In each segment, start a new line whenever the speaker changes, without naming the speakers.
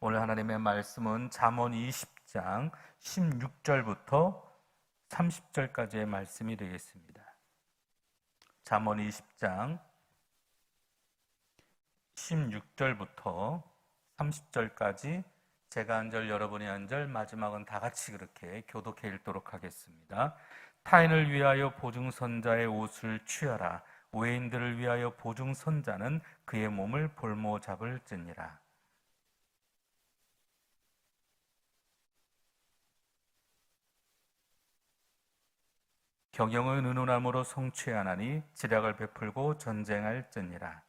오늘 하나님의 말씀은 잠언 20장 16절부터 30절까지의 말씀이 되겠습니다. 잠언 20장 16절부터 30절까지 제가 한 절, 여러분이 한 절, 마지막은 다 같이 그렇게 교독해 읽도록 하겠습니다. 타인을 위하여 보증선자의 옷을 취하라. 외인들을 위하여 보증선자는 그의 몸을 볼모 잡을지니라. 경영은 은은함으로 성취하나니 지략을 베풀고 전쟁할지니라.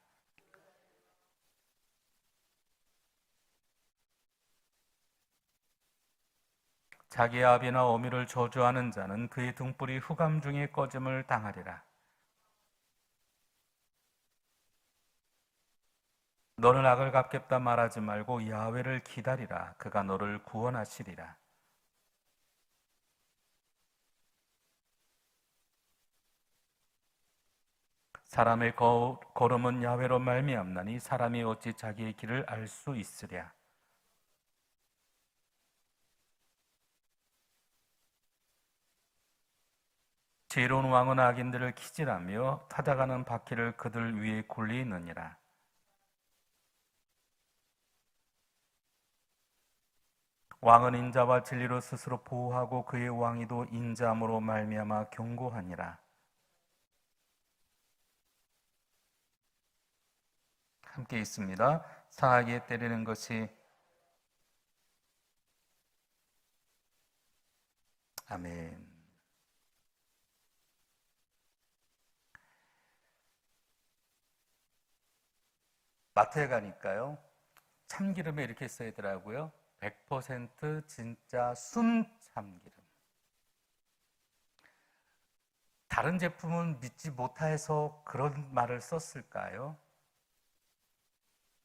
자기의 아비나 어미를 저주하는 자는 그의 등불이 흑암 중에 꺼짐을 당하리라. 너는 악을 갚겠다 말하지 말고 야훼를 기다리라. 그가 너를 구원하시리라. 사람의 걸음은 야훼로 말미암나니 사람이 어찌 자기의 길을 알 수 있으랴. 지혜로운 왕은 악인들을 키질하며 타작하는 바퀴를 그들 위에 굴리느니라. 왕은 인자와 진리로 스스로 보호하고 그의 왕위도 인자함으로 말미암아 견고하니라. 함께 있습니다. 사하게 때리는 것이 아멘. 마트에 가니까요, 참기름에 이렇게 써있더라고요. 100% 진짜 순 참기름. 다른 제품은 믿지 못해서 그런 말을 썼을까요?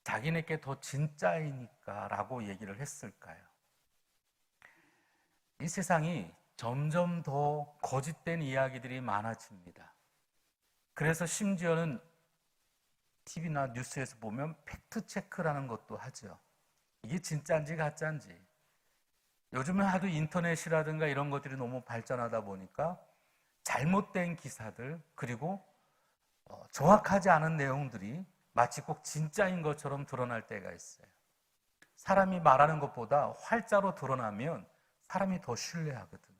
자기네께 더 진짜이니까 라고 얘기를 했을까요? 이 세상이 점점 더 거짓된 이야기들이 많아집니다. 그래서 심지어는 TV나 뉴스에서 보면 팩트체크라는 것도 하죠. 이게 진짜인지 가짜인지. 요즘은 하도 인터넷이라든가 이런 것들이 너무 발전하다 보니까 잘못된 기사들, 그리고 정확하지 않은 내용들이 마치 꼭 진짜인 것처럼 드러날 때가 있어요. 사람이 말하는 것보다 활자로 드러나면 사람이 더 신뢰하거든요.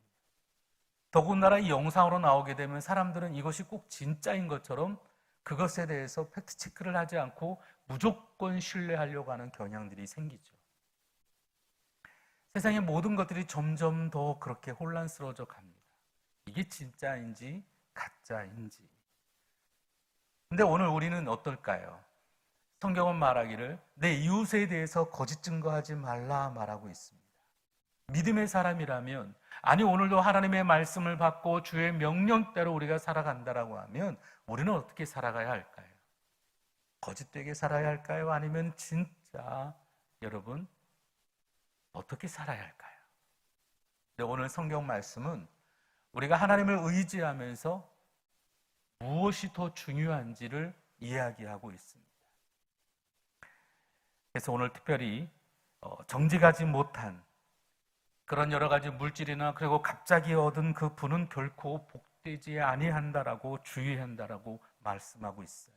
더군다나 이 영상으로 나오게 되면 사람들은 이것이 꼭 진짜인 것처럼 그것에 대해서 팩트체크를 하지 않고 무조건 신뢰하려고 하는 경향들이 생기죠. 세상의 모든 것들이 점점 더 그렇게 혼란스러워져 갑니다. 이게 진짜인지 가짜인지. 근데 오늘 우리는 어떨까요? 성경은 말하기를 내 이웃에 대해서 거짓 증거하지 말라 말하고 있습니다. 믿음의 사람이라면, 아니 오늘도 하나님의 말씀을 받고 주의 명령대로 우리가 살아간다라고 하면 우리는 어떻게 살아가야 할까요? 거짓되게 살아야 할까요? 아니면 진짜 여러분 어떻게 살아야 할까요? 오늘 성경 말씀은 우리가 하나님을 의지하면서 무엇이 더 중요한지를 이야기하고 있습니다. 그래서 오늘 특별히 정직하지 못한 그런 여러 가지 물질이나 그리고 갑자기 얻은 그 부는 결코 복되지 아니한다라고 주의한다라고 말씀하고 있어요.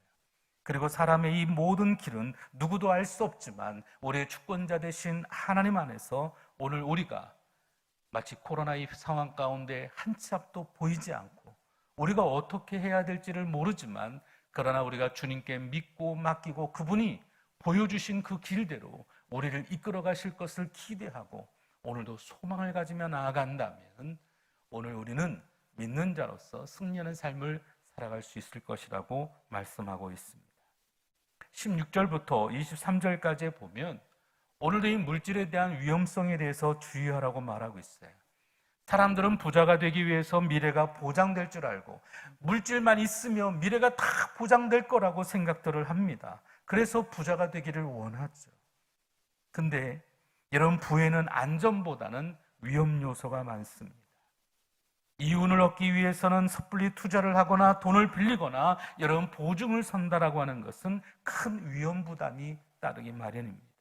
그리고 사람의 이 모든 길은 누구도 알 수 없지만 우리의 주권자 되신 하나님 안에서 오늘 우리가 마치 코로나 이 상황 가운데 한 치 앞도 보이지 않고 우리가 어떻게 해야 될지를 모르지만 그러나 우리가 주님께 믿고 맡기고 그분이 보여주신 그 길대로 우리를 이끌어 가실 것을 기대하고 오늘도 소망을 가지며 나아간다면 오늘 우리는 믿는 자로서 승리하는 삶을 살아갈 수 있을 것이라고 말씀하고 있습니다. 16절부터 23절까지 보면 오늘도 이 물질에 대한 위험성에 대해서 주의하라고 말하고 있어요. 사람들은 부자가 되기 위해서 미래가 보장될 줄 알고 물질만 있으면 미래가 다 보장될 거라고 생각들을 합니다. 그래서 부자가 되기를 원하죠. 근데 여러분, 부에는 안전보다는 위험 요소가 많습니다. 이윤을 얻기 위해서는 섣불리 투자를 하거나 돈을 빌리거나 여러분 보증을 선다라고 하는 것은 큰 위험 부담이 따르기 마련입니다.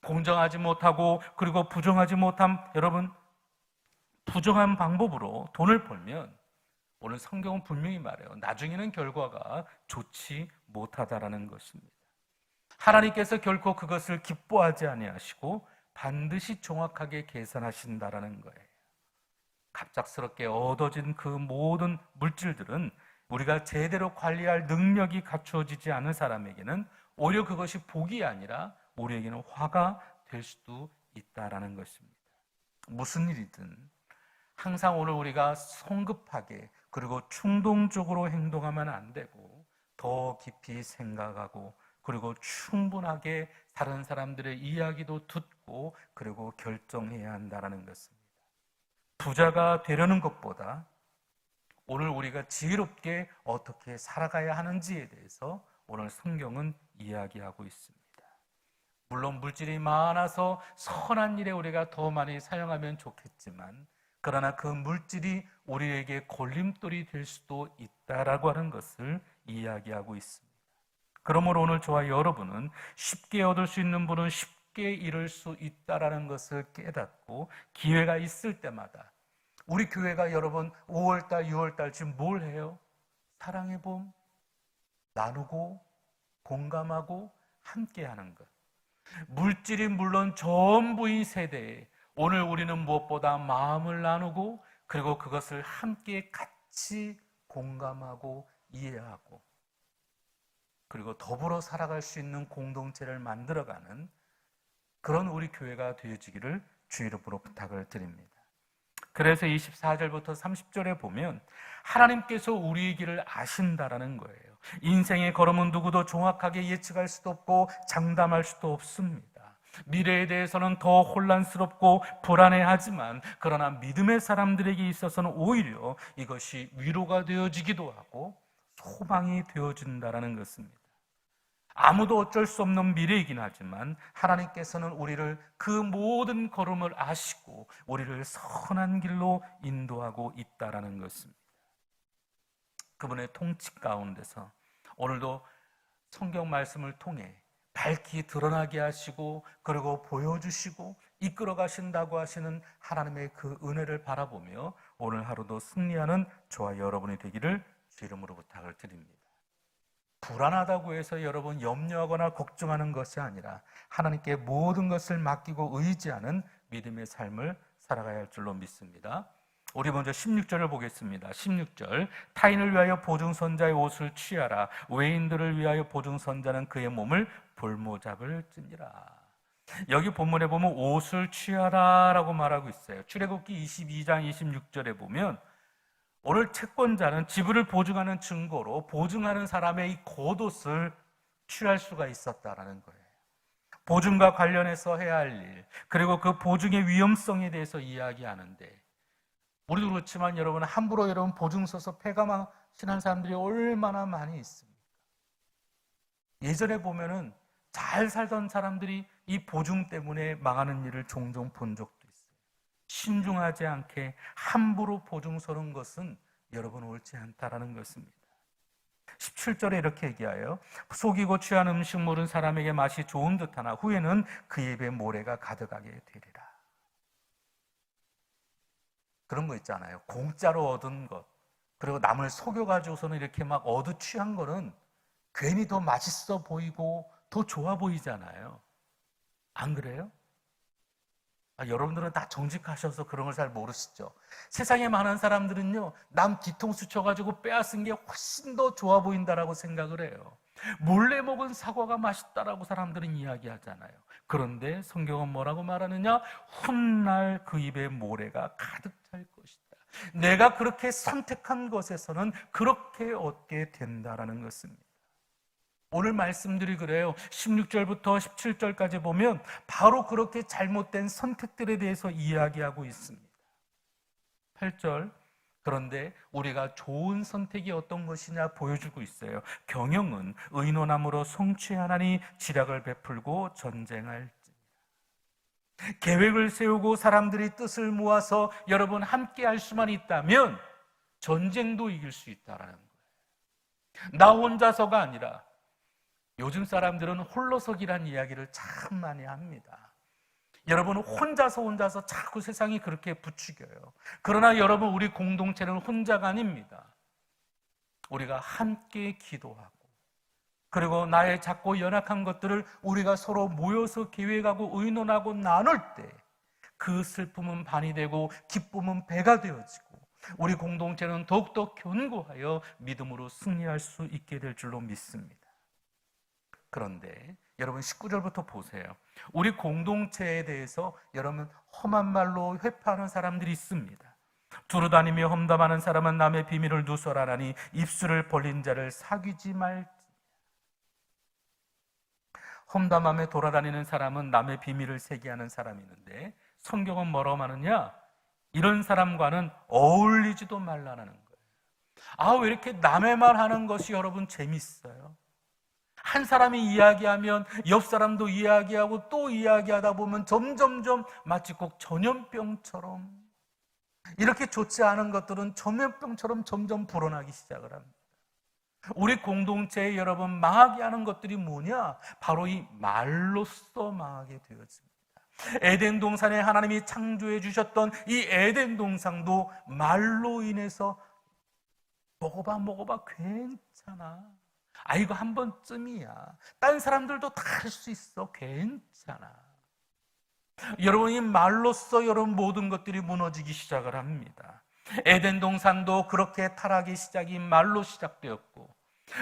공정하지 못하고 그리고 부정하지 못함, 여러분, 부정한 방법으로 돈을 벌면 오늘 성경은 분명히 말해요. 나중에는 결과가 좋지 못하다라는 것입니다. 하나님께서 결코 그것을 기뻐하지 아니하시고 반드시 정확하게 계산하신다라는 거예요. 갑작스럽게 얻어진 그 모든 물질들은 우리가 제대로 관리할 능력이 갖추어지지 않은 사람에게는 오히려 그것이 복이 아니라 우리에게는 화가 될 수도 있다라는 것입니다. 무슨 일이든 항상 오늘 우리가 성급하게 그리고 충동적으로 행동하면 안 되고 더 깊이 생각하고 그리고 충분하게 다른 사람들의 이야기도 듣고 그리고 결정해야 한다는 것입니다. 부자가 되려는 것보다 오늘 우리가 지혜롭게 어떻게 살아가야 하는지에 대해서 오늘 성경은 이야기하고 있습니다. 물론 물질이 많아서 선한 일에 우리가 더 많이 사용하면 좋겠지만 그러나 그 물질이 우리에게 걸림돌이 될 수도 있다라고 하는 것을 이야기하고 있습니다. 그러므로 오늘 저와 여러분은 쉽게 얻을 수 있는 분은 쉽게 잃을 수 있다라는 것을 깨닫고 기회가 있을 때마다 우리 교회가 여러분 5월달, 6월달 지금 뭘 해요? 사랑의 봄, 나누고 공감하고 함께하는 것. 물질이 물론 전부인 세대에 오늘 우리는 무엇보다 마음을 나누고 그리고 그것을 함께 같이 공감하고 이해하고 그리고 더불어 살아갈 수 있는 공동체를 만들어가는 그런 우리 교회가 되어지기를 주 이름으로 부탁을 드립니다. 그래서 24절부터 30절에 보면 하나님께서 우리의 길을 아신다라는 거예요. 인생의 걸음은 누구도 정확하게 예측할 수도 없고 장담할 수도 없습니다. 미래에 대해서는 더 혼란스럽고 불안해하지만 그러나 믿음의 사람들에게 있어서는 오히려 이것이 위로가 되어지기도 하고 소망이 되어진다라는 것입니다. 아무도 어쩔 수 없는 미래이긴 하지만 하나님께서는 우리를 그 모든 걸음을 아시고 우리를 선한 길로 인도하고 있다라는 것입니다. 그분의 통치 가운데서 오늘도 성경 말씀을 통해 밝히 드러나게 하시고 그리고 보여주시고 이끌어 가신다고 하시는 하나님의 그 은혜를 바라보며 오늘 하루도 승리하는 저와 여러분이 되기를 주 이름으로 부탁을 드립니다. 불안하다고 해서 여러분 염려하거나 걱정하는 것이 아니라 하나님께 모든 것을 맡기고 의지하는 믿음의 삶을 살아가야 할 줄로 믿습니다. 우리 먼저 16절을 보겠습니다. 16절, 타인을 위하여 보증선자의 옷을 취하라. 외인들을 위하여 보증선자는 그의 몸을 볼모잡을 찌니라. 여기 본문에 보면 옷을 취하라 라고 말하고 있어요. 출애굽기 22장 26절에 보면 오늘 채권자는 지분을 보증하는 증거로 보증하는 사람의 이 겉옷을 취할 수가 있었다라는 거예요. 보증과 관련해서 해야 할 일, 그리고 그 보증의 위험성에 대해서 이야기하는데 우리도 그렇지만 여러분 함부로 여러분 보증 서서 폐가망신한 사람들이 얼마나 많이 있습니까? 예전에 보면은 잘 살던 사람들이 이 보증 때문에 망하는 일을 종종 본 적도 있어요. 신중하지 않게 함부로 보증 서는 것은 여러분 옳지 않다라는 것입니다. 17절에 이렇게 얘기하여 속이고 취한 음식물은 사람에게 맛이 좋은 듯하나 후에는 그 입에 모래가 가득하게 되리라. 그런 거 있잖아요. 공짜로 얻은 것 그리고 남을 속여가지고서는 이렇게 막 얻어 취한 거는 괜히 더 맛있어 보이고 더 좋아 보이잖아요. 안 그래요? 여러분들은 다 정직하셔서 그런 걸 잘 모르시죠. 세상에 많은 사람들은요 남 뒤통수 쳐가지고 빼앗은 게 훨씬 더 좋아 보인다라고 생각을 해요. 몰래 먹은 사과가 맛있다라고 사람들은 이야기하잖아요. 그런데 성경은 뭐라고 말하느냐? 훗날 그 입에 모래가 가득 찰 것이다. 내가 그렇게 선택한 것에서는 그렇게 얻게 된다라는 것입니다. 오늘 말씀들이 그래요. 16절부터 17절까지 보면 바로 그렇게 잘못된 선택들에 대해서 이야기하고 있습니다. 8절, 그런데 우리가 좋은 선택이 어떤 것이냐 보여주고 있어요. 경영은 의논함으로 성취하나니 지략을 베풀고 전쟁할지. 계획을 세우고 사람들이 뜻을 모아서 여러분 함께 할 수만 있다면 전쟁도 이길 수 있다는 거예요. 나 혼자서가 아니라 요즘 사람들은 홀로서기란 이야기를 참 많이 합니다. 여러분 혼자서 자꾸 세상이 그렇게 부추겨요. 그러나 여러분 우리 공동체는 혼자가 아닙니다. 우리가 함께 기도하고 그리고 나의 작고 연약한 것들을 우리가 서로 모여서 계획하고 의논하고 나눌 때 그 슬픔은 반이 되고 기쁨은 배가 되어지고 우리 공동체는 더욱더 견고하여 믿음으로 승리할 수 있게 될 줄로 믿습니다. 그런데 여러분 19절부터 보세요. 우리 공동체에 대해서 여러분 험한 말로 회파하는 사람들이 있습니다. 두루다니며 험담하는 사람은 남의 비밀을 누설하나니 입술을 벌린 자를 사귀지 말지. 험담하며 돌아다니는 사람은 남의 비밀을 새기하는 사람이 있는데 성경은 뭐라고 하느냐? 이런 사람과는 어울리지도 말라는 거예요. 왜 이렇게 남의 말 하는 것이 여러분 재밌어요? 한 사람이 이야기하면 옆 사람도 이야기하고 또 이야기하다 보면 점점점 마치 꼭 전염병처럼 이렇게 좋지 않은 것들은 전염병처럼 점점 불어나기 시작을 합니다. 우리 공동체에 여러분 망하게 하는 것들이 뭐냐? 바로 이 말로써 망하게 되어집니다. 에덴 동산에 하나님이 창조해 주셨던 이 에덴 동산도 말로 인해서 먹어봐 괜찮아. 이거 한 번쯤이야. 다른 사람들도 다 할 수 있어. 괜찮아. 여러분 이 말로써 여러분 모든 것들이 무너지기 시작을 합니다. 에덴 동산도 그렇게 타락의 시작이 말로 시작되었고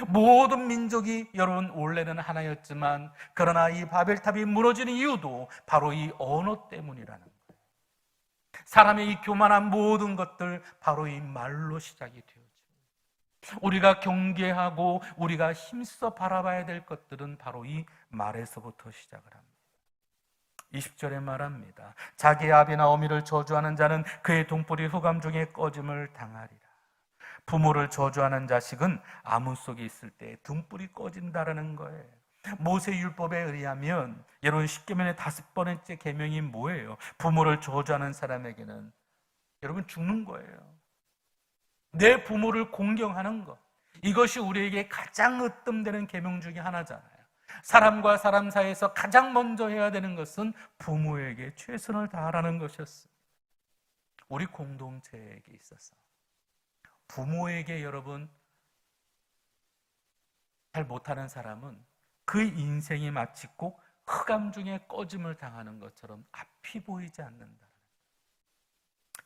모든 민족이 여러분 원래는 하나였지만 그러나 이 바벨탑이 무너지는 이유도 바로 이 언어 때문이라는 거예요. 사람의 이 교만한 모든 것들 바로 이 말로 시작이 되어집니다. 우리가 경계하고 우리가 힘써 바라봐야 될 것들은 바로 이 말에서부터 시작을 합니다. 20절에 말합니다. 자기의 아비나 어미를 저주하는 자는 그의 등불이 흑암 중에 꺼짐을 당하리라. 부모를 저주하는 자식은 암흑 속에 있을 때 등불이 꺼진다라는 거예요. 모세 율법에 의하면 여러분 십계명의 5번째 계명이 뭐예요? 부모를 저주하는 사람에게는 여러분 죽는 거예요. 내 부모를 공경하는 것, 이것이 우리에게 가장 으뜸되는 계명 중에 하나잖아요. 사람과 사람 사이에서 가장 먼저 해야 되는 것은 부모에게 최선을 다하라는 것이었어요. 우리 공동체에게 있어서 부모에게 여러분 잘 못하는 사람은 그 인생이 마치 꼭 흑암 중에 꺼짐을 당하는 것처럼 앞이 보이지 않는다.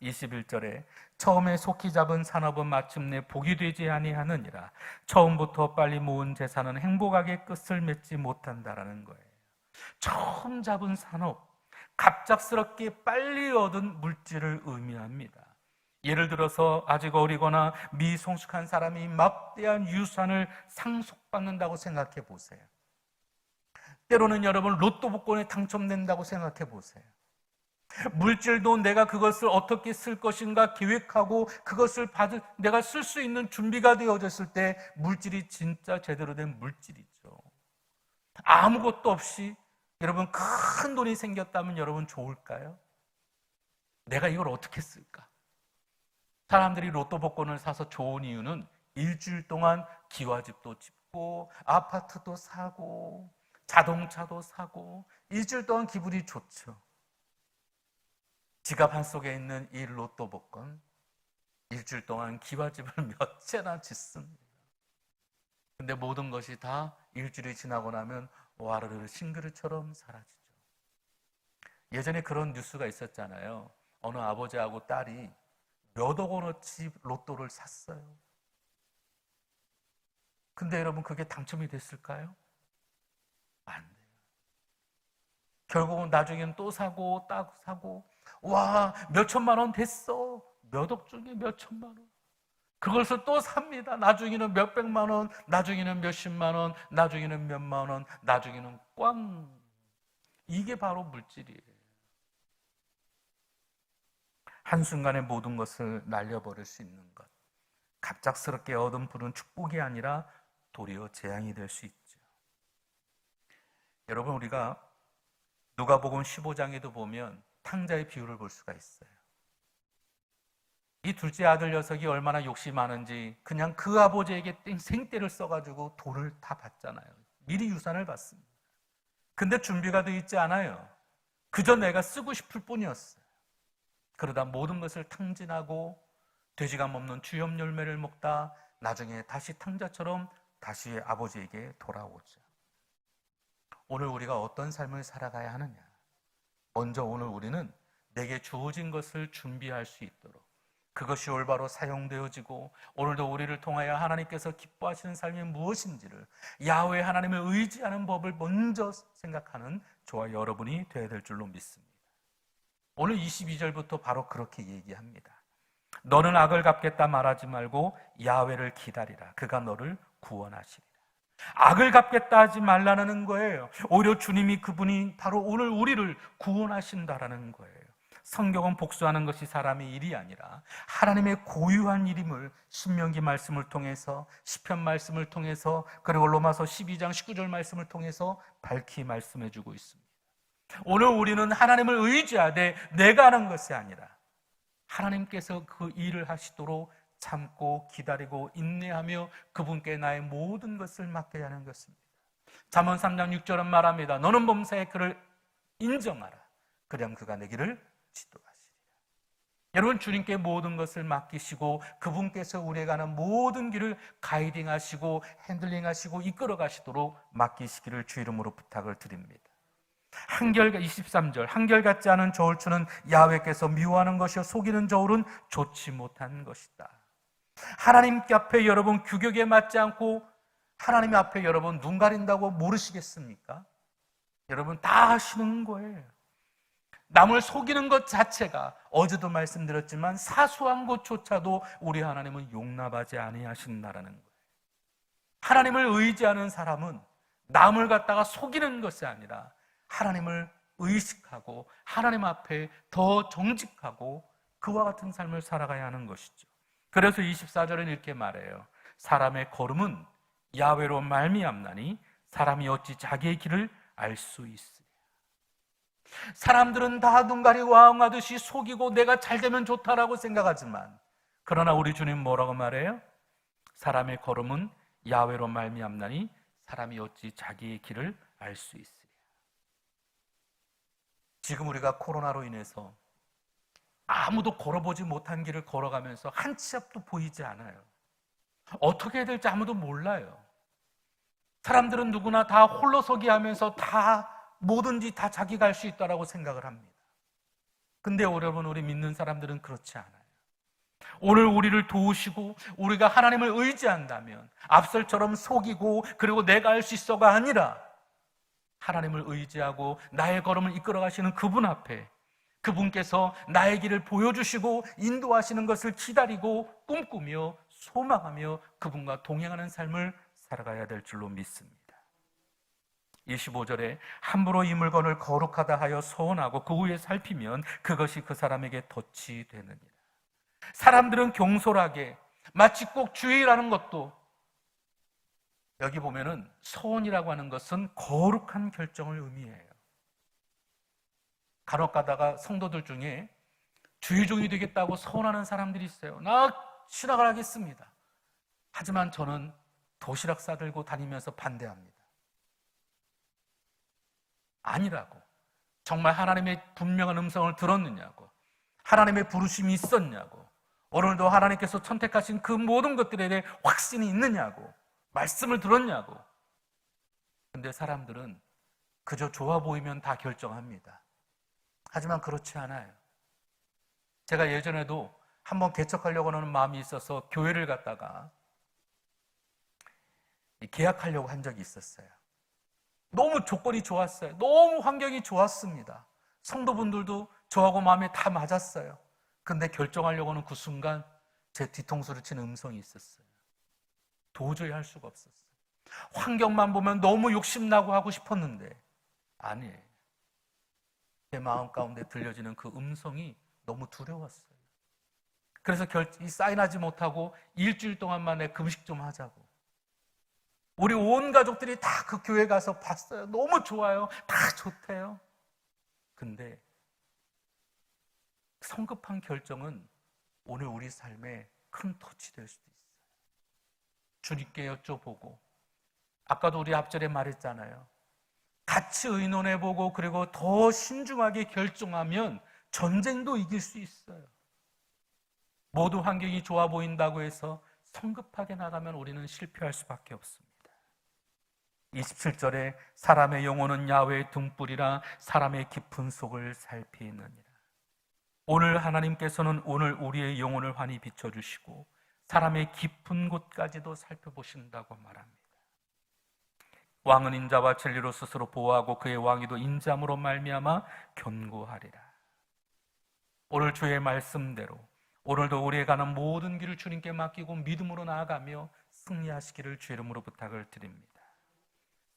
21절에 처음에 속히 잡은 산업은 마침내 복이 되지 아니하느니라. 처음부터 빨리 모은 재산은 행복하게 끝을 맺지 못한다라는 거예요. 처음 잡은 산업, 갑작스럽게 빨리 얻은 물질을 의미합니다. 예를 들어서 아직 어리거나 미성숙한 사람이 막대한 유산을 상속받는다고 생각해 보세요. 때로는 여러분 로또 복권에 당첨된다고 생각해 보세요. 물질도 내가 그것을 어떻게 쓸 것인가 계획하고 그것을 내가 쓸 수 있는 준비가 되어졌을 때 물질이 진짜 제대로 된 물질이죠. 아무것도 없이 여러분 큰 돈이 생겼다면 여러분 좋을까요? 내가 이걸 어떻게 쓸까? 사람들이 로또 복권을 사서 좋은 이유는 일주일 동안 기와집도 짓고 아파트도 사고 자동차도 사고 일주일 동안 기분이 좋죠. 지갑 한 속에 있는 이 로또 복권 일주일 동안 기와집을 몇 채나 짓습니다. 근데 모든 것이 다 일주일이 지나고 나면 와르르 싱그르처럼 사라지죠. 예전에 그런 뉴스가 있었잖아요. 어느 아버지하고 딸이 몇억 원어치 로또를 샀어요. 근데 여러분 그게 당첨이 됐을까요? 안 돼요. 결국은 나중에는 또 사고 딱 사고 와, 몇 천만 원 됐어. 몇 억 중에 몇 천만 원. 그것을 또 삽니다. 나중에는 몇 백만 원, 나중에는 몇십만 원, 나중에는 몇만 원, 나중에는 꽝. 이게 바로 물질이에요. 한순간에 모든 것을 날려버릴 수 있는 것. 갑작스럽게 얻은 불은 축복이 아니라 도리어 재앙이 될 수 있죠. 여러분 우리가 누가복음 15장에도 보면 탕자의 비유를 볼 수가 있어요. 이 둘째 아들 녀석이 얼마나 욕심이 많은지 그냥 그 아버지에게 생떼를 써가지고 돈을 다 받잖아요. 미리 유산을 받습니다. 근데 준비가 되어 있지 않아요. 그저 내가 쓰고 싶을 뿐이었어요. 그러다 모든 것을 탕진하고 돼지가 먹는 주염 열매를 먹다 나중에 다시 탕자처럼 다시 아버지에게 돌아오죠. 오늘 우리가 어떤 삶을 살아가야 하느냐? 먼저 오늘 우리는 내게 주어진 것을 준비할 수 있도록 그것이 올바로 사용되어지고 오늘도 우리를 통하여 하나님께서 기뻐하시는 삶이 무엇인지를 야훼 하나님을 의지하는 법을 먼저 생각하는 저와 여러분이 되어야 될 줄로 믿습니다. 오늘 22절부터 바로 그렇게 얘기합니다. 너는 악을 갚겠다 말하지 말고 야훼를 기다리라. 그가 너를 구원하시리라. 악을 갚겠다 하지 말라는 거예요. 오히려 주님이 그분이 바로 오늘 우리를 구원하신다라는 거예요. 성경은 복수하는 것이 사람의 일이 아니라 하나님의 고유한 일임을 신명기 말씀을 통해서 시편 말씀을 통해서 그리고 로마서 12장 19절 말씀을 통해서 밝히 말씀해 주고 있습니다. 오늘 우리는 하나님을 의지하되 내가 하는 것이 아니라 하나님께서 그 일을 하시도록 참고 기다리고 인내하며 그분께 나의 모든 것을 맡겨야 하는 것입니다. 잠언 3장 6절은 말합니다. 너는 범사에 그를 인정하라. 그럼 그가 내 길을 지도하시리라. 여러분, 주님께 모든 것을 맡기시고 그분께서 우리가 가는 모든 길을 가이딩하시고 핸들링하시고 이끌어 가시도록 맡기시기를 주 이름으로 부탁을 드립니다. 23절 한결같지 않은 저울추는 야훼께서 미워하는 것이요 속이는 저울은 좋지 못한 것이다. 하나님 앞에 여러분 규격에 맞지 않고 하나님 앞에 여러분 눈 가린다고 모르시겠습니까? 여러분 다 하시는 거예요. 남을 속이는 것 자체가 어제도 말씀드렸지만 사소한 것조차도 우리 하나님은 용납하지 아니하신다라는 거예요. 하나님을 의지하는 사람은 남을 갖다가 속이는 것이 아니라 하나님을 의식하고 하나님 앞에 더 정직하고 그와 같은 삶을 살아가야 하는 것이죠. 그래서 24절은 이렇게 말해요. 사람의 걸음은 야훼로 말미암나니 사람이 어찌 자기의 길을 알 수 있으랴. 사람들은 다 눈 가리고 아웅하듯이 속이고 내가 잘 되면 좋다라고 생각하지만 그러나 우리 주님 뭐라고 말해요? 사람의 걸음은 야훼로 말미암나니 사람이 어찌 자기의 길을 알 수 있으랴. 지금 우리가 코로나로 인해서 아무도 걸어보지 못한 길을 걸어가면서 한 치 앞도 보이지 않아요. 어떻게 해야 될지 아무도 몰라요. 사람들은 누구나 다 홀로서기 하면서 다 뭐든지 다 자기가 할 수 있다라고 생각을 합니다. 근데 여러분, 우리 믿는 사람들은 그렇지 않아요. 오늘 우리를 도우시고 우리가 하나님을 의지한다면 앞설처럼 속이고 그리고 내가 할 수 있어가 아니라 하나님을 의지하고 나의 걸음을 이끌어 가시는 그분 앞에 그분께서 나의 길을 보여주시고 인도하시는 것을 기다리고 꿈꾸며 소망하며 그분과 동행하는 삶을 살아가야 될 줄로 믿습니다. 25절에 함부로 이 물건을 거룩하다 하여 소원하고 그 후에 살피면 그것이 그 사람에게 덫이 되느니라. 사람들은 경솔하게 마치 꼭 주의라는 것도 여기 보면은 소원이라고 하는 것은 거룩한 결정을 의미해요. 간혹 가다가 성도들 중에 주의종이 되겠다고 소원하는 사람들이 있어요. 나 신학을 하겠습니다. 하지만 저는 도시락 싸들고 다니면서 반대합니다. 아니라고. 정말 하나님의 분명한 음성을 들었느냐고. 하나님의 부르심이 있었냐고. 오늘도 하나님께서 선택하신 그 모든 것들에 대해 확신이 있느냐고. 말씀을 들었냐고. 근데 사람들은 그저 좋아 보이면 다 결정합니다. 하지만 그렇지 않아요. 제가 예전에도 한번 개척하려고 하는 마음이 있어서 교회를 갔다가 계약하려고 한 적이 있었어요. 너무 조건이 좋았어요. 너무 환경이 좋았습니다. 성도분들도 저하고 마음에 다 맞았어요. 근데 결정하려고 하는 그 순간 제 뒤통수를 치는 음성이 있었어요. 도저히 할 수가 없었어요. 환경만 보면 너무 욕심나고 하고 싶었는데 아니에요. 제 마음 가운데 들려지는 그 음성이 너무 두려웠어요. 그래서 사인하지 못하고 일주일 동안 만에 금식 좀 하자고. 우리 온 가족들이 다 그 교회 가서 봤어요. 너무 좋아요. 다 좋대요. 근데 성급한 결정은 오늘 우리 삶에 큰 덫이 될 수도 있어요. 주님께 여쭤보고 아까도 우리 앞절에 말했잖아요. 같이 의논해보고 그리고 더 신중하게 결정하면 전쟁도 이길 수 있어요. 모두 환경이 좋아 보인다고 해서 성급하게 나가면 우리는 실패할 수밖에 없습니다. 27절에 사람의 영혼은 야훼의 등불이라 사람의 깊은 속을 살피느니라. 오늘 하나님께서는 오늘 우리의 영혼을 환히 비춰주시고 사람의 깊은 곳까지도 살펴보신다고 말합니다. 왕은 인자와 진리로 스스로 보호하고 그의 왕위도 인자함으로 말미암아 견고하리라. 오늘 주의 말씀대로 오늘도 우리의 가는 모든 길을 주님께 맡기고 믿음으로 나아가며 승리하시기를 주의 이름으로 부탁을 드립니다.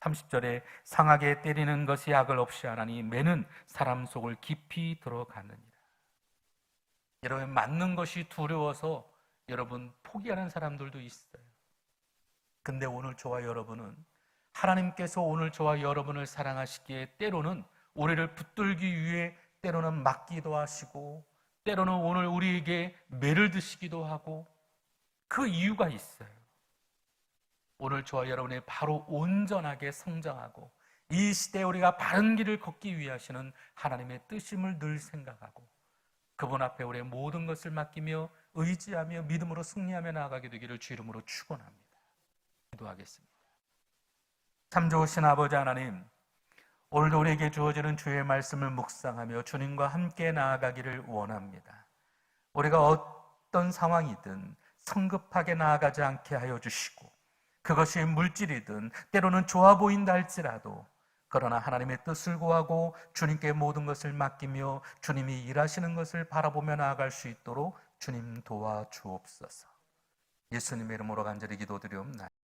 30절에 상하게 때리는 것이 악을 없이 하나니 매는 사람 속을 깊이 들어가느니라. 여러분, 맞는 것이 두려워서 여러분 포기하는 사람들도 있어요. 근데 오늘 저와 여러분은 하나님께서 오늘 저와 여러분을 사랑하시기에 때로는 우리를 붙들기 위해 때로는 막기도 하시고 때로는 오늘 우리에게 매를 드시기도 하고 그 이유가 있어요. 오늘 저와 여러분이 바로 온전하게 성장하고 이 시대에 우리가 바른 길을 걷기 위해 하시는 하나님의 뜻임을 늘 생각하고 그분 앞에 우리의 모든 것을 맡기며 의지하며 믿음으로 승리하며 나아가게 되기를 주 이름으로 축원합니다. 기도하겠습니다. 참 좋으신 아버지 하나님, 오늘도 우리에게 주어지는 주의 말씀을 묵상하며 주님과 함께 나아가기를 원합니다. 우리가 어떤 상황이든 성급하게 나아가지 않게 하여 주시고 그것이 물질이든 때로는 좋아 보인다 할지라도 그러나 하나님의 뜻을 구하고 주님께 모든 것을 맡기며 주님이 일하시는 것을 바라보며 나아갈 수 있도록 주님 도와주옵소서. 예수님의 이름으로 간절히 기도드리옵나이다.